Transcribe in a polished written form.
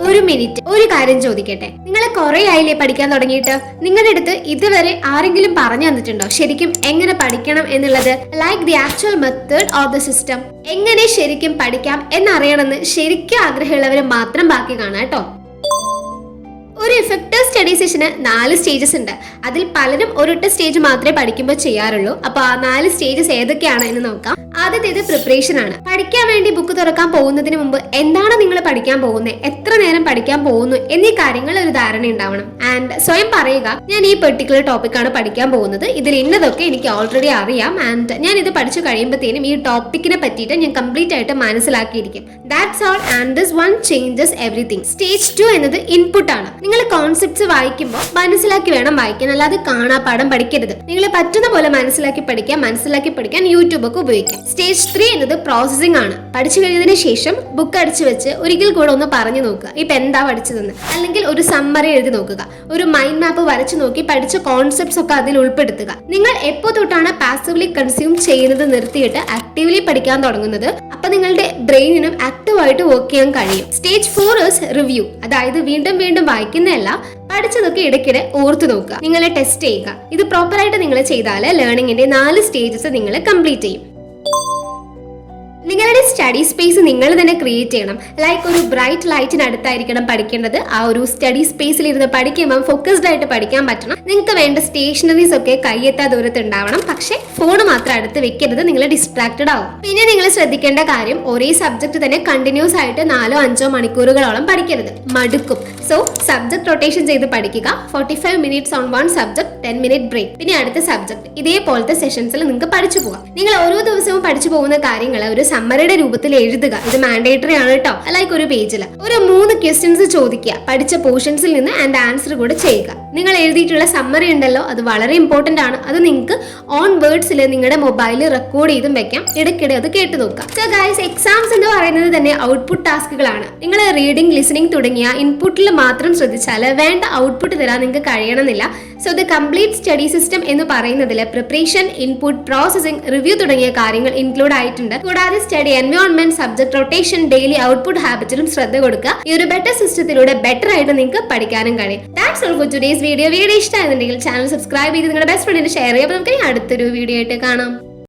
ഒരു മിനിറ്റ്, ഒരു കാര്യം ചോദിക്കട്ടെ. നിങ്ങൾ കുറെ ആയില്ലേ പഠിക്കാൻ തുടങ്ങിയിട്ട്? നിങ്ങളുടെ അടുത്ത് ഇതുവരെ ആരെങ്കിലും പറഞ്ഞു തന്നിട്ടുണ്ടോ ശരിക്കും എങ്ങനെ പഠിക്കണം എന്നുള്ളത്? Like the actual method of the system. എങ്ങനെ ശരിക്കും പഠിക്കാം എന്നറിയണമെന്ന് ശരിക്കും ആഗ്രഹമുള്ളവർ മാത്രം ബാക്കി കാണാം കേട്ടോ. ഒരു ഇഫക്റ്റീവ് സ്റ്റഡി സെഷന് 4 സ്റ്റേജസ് ഉണ്ട്. അതിൽ പലരും ഒരൊറ്റ സ്റ്റേജ് മാത്രമേ പഠിക്കുമ്പോൾ ചെയ്യാറുള്ളൂ. അപ്പൊ ആ 4 സ്റ്റേജസ് ഏതൊക്കെയാണ് എന്ന് നോക്കാം. ആദ്യത്തേത് പ്രിപ്പറേഷൻ ആണ്. പഠിക്കാൻ വേണ്ടി ബുക്ക് തുറക്കാൻ പോകുന്നതിന് മുമ്പ് എന്താണ് നിങ്ങൾ പഠിക്കാൻ പോകുന്നത്, എത്ര നേരം പഠിക്കാൻ പോകുന്നു എന്നീ കാര്യങ്ങൾ ഒരു ധാരണ ഉണ്ടാവണം. ആൻഡ് സ്വയം പറയുക, ഞാൻ ഈ പെർട്ടിക്കുലർ ടോപ്പിക്കാണ് പഠിക്കാൻ പോകുന്നത്, ഇതിൽ ഇന്നതൊക്കെ എനിക്ക് ഓൾറെഡി അറിയാം ആൻഡ് ഞാൻ ഇത് പഠിച്ചു കഴിയുമ്പോഴത്തേനും ഈ ടോപ്പിക്കിനെ പറ്റിയിട്ട് ഞാൻ കംപ്ലീറ്റ് ആയിട്ട് മനസ്സിലാക്കിയിരിക്കും. That's all and this one changes everything. Stage 2 എന്നത് ഇൻപുട്ട് ആണ്. നിങ്ങൾ കോൺസെപ്റ്റ്സ് വായിക്കുമ്പോൾ മനസ്സിലാക്കി വേണം വായിക്കാൻ, അല്ലാതെ കാണാപ്പാഠം പഠിക്കരുത്. നിങ്ങളെ പറ്റുന്ന പോലെ മനസ്സിലാക്കി പഠിക്കാൻ യൂട്യൂബ് ഒക്കെ ഉപയോഗിക്കാം. സ്റ്റേജ് 3 എന്നത് പ്രോസസിംഗ് ആണ്. പഠിച്ചു കഴിഞ്ഞതിന് ശേഷം ബുക്ക് അടിച്ചു വെച്ച് ഒരിക്കൽ കൂടെ ഒന്ന് പറഞ്ഞു നോക്കുക ഇപ്പൊ എന്താ പഠിച്ചതെന്ന്, അല്ലെങ്കിൽ ഒരു സമ്മറി എഴുതി നോക്കുക, ഒരു മൈൻഡ് മാപ്പ് വരച്ചു നോക്കി പഠിച്ച കോൺസെപ്റ്റ്സ് ഒക്കെ അതിൽ ഉൾപ്പെടുത്തുക. നിങ്ങൾ എപ്പോ തൊട്ടാണ് പാസീവ്ലി കൺസ്യൂം ചെയ്യുന്നത് നിർത്തിയിട്ട് ആക്റ്റീവ്ലി പഠിക്കാൻ തുടങ്ങുന്നത്, അപ്പൊ നിങ്ങളുടെ ബ്രെയിനിനും ആക്റ്റീവായിട്ട് വർക്ക് ചെയ്യാൻ കഴിയും. Stage 4 is review. അതായത് വീണ്ടും വീണ്ടും വായിക്കുന്നതല്ല, പഠിച്ചതൊക്കെ ഇടയ്ക്കിടെ ഓർത്തു നോക്കുക, നിങ്ങളെ ടെസ്റ്റ് ചെയ്യുക. ഇത് പ്രോപ്പറായിട്ട് നിങ്ങൾ ചെയ്താൽ ലേണിംഗിന്റെ 4 സ്റ്റേജസ് നിങ്ങൾ കംപ്ലീറ്റ് ചെയ്യും. നിങ്ങളുടെ സ്റ്റഡി സ്പേസ് നിങ്ങൾ തന്നെ ക്രിയേറ്റ് ചെയ്യണം. ലൈക്ക് ഒരു ബ്രൈറ്റ് ലൈറ്റിന് അടുത്തായിരിക്കണം പഠിക്കേണ്ടത്. ആ ഒരു സ്റ്റഡി സ്പേസിൽ ഇരുന്ന് പഠിക്കുമ്പോൾ ഫോക്കസ്ഡ് ആയിട്ട് പഠിക്കാൻ പറ്റണം. നിങ്ങൾക്ക് വേണ്ട സ്റ്റേഷനറീസ് ഒക്കെ കയ്യെത്താ ദൂരത്ത് ഉണ്ടാവണം. പക്ഷേ ഫോൺ മാത്രം അടുത്ത് വെക്കരുത്, നിങ്ങൾ ഡിസ്ട്രാക്റ്റഡ് ആവും. പിന്നെ നിങ്ങൾ ശ്രദ്ധിക്കേണ്ട കാര്യം, ഒരേ സബ്ജക്ട് തന്നെ കണ്ടിന്യൂസ് ആയിട്ട് 4-5 മണിക്കൂറുകളോളം പഠിക്കരുത്, മടുക്കും. സോ സബ്ജക്ട് റൊട്ടേഷൻ ചെയ്ത് പഠിക്കുക. 45 minutes on one subject, 10 minute break, പിന്നെ അടുത്ത സബ്ജക്ട്. ഇതേപോലത്തെ സെഷൻസിൽ നിങ്ങൾക്ക് പഠിച്ചു പോകാം. നിങ്ങൾ ഓരോ ദിവസവും പഠിച്ചു പോകുന്ന കാര്യങ്ങൾ ഒരു സമ്മറിയുടെ രൂപത്തിൽ എഴുതുക. ഇത് മാൻഡേറ്ററി ആണ് കേട്ടോ. ലൈക്ക് ഒരു പേജിൽ ഒരു 3 ക്വസ്റ്റ്യൻസ് ചോദിക്കുക, പഠിച്ച പോർഷൻസിൽ നിന്ന് ആൻഡ് ആൻസർ കൂടെ ചെയ്യുക. നിങ്ങൾ എഴുതിയിട്ടുള്ള സമ്മറി ഉണ്ടല്ലോ, അത് വളരെ ഇമ്പോർട്ടന്റ് ആണ്. അത് നിങ്ങൾക്ക് ഓൺ വേർഡ്സിൽ നിങ്ങളുടെ മൊബൈലിൽ റെക്കോർഡ് ചെയ്തും വെക്കാം, ഇടയ്ക്കിടെ അത് കേട്ടു നോക്കാം. സോ ഗൈസ്, എക്സാംസ് എന്ന് പറയുന്നത് തന്നെ ഔട്ട്പുട്ട് ടാസ്കുകളാണ്. നിങ്ങൾ റീഡിംഗ്, ലിസണിംഗ് തുടങ്ങിയ ഇൻപുട്ടിൽ മാത്രം ശ്രദ്ധിച്ചാൽ വേണ്ട ഔട്ട്പുട്ട് തരാൻ നിങ്ങൾക്ക് കഴിയണമെന്നില്ല. So the complete study system എന്ന് പറയുന്നതിൽ പ്രിപ്പറേഷൻ, ഇൻപുട്ട്, പ്രോസസിംഗ്, റിവ്യൂ തുടങ്ങിയ കാര്യങ്ങൾ ഇൻക്ലൂഡ് ആയിട്ടുണ്ട്. കൂടാതെ study environment, subject rotation, daily output ഹാബിറ്റിലും ശ്രദ്ധ കൊടുക്കുക. ഈ ഒരു ബെറ്റർ സിസ്റ്റത്തിലൂടെ ബെറ്റർ ആയിട്ട് നിങ്ങൾക്ക് പഠിക്കാനും കഴിയും. That's all for today's video. Video ഇഷ്ടമായിരുന്നുണ്ടെങ്കിൽ ചാനൽ സബ്സ്ക്രൈബ് ചെയ്ത് നിങ്ങളുടെ ബെസ്റ്റ് ഫ്രണ്ടിന് ഷെയർ ചെയ്യുക. അപ്പോൾ നമുക്ക് അടുത്തൊരു വീഡിയോ ആയിട്ട് കാണാം.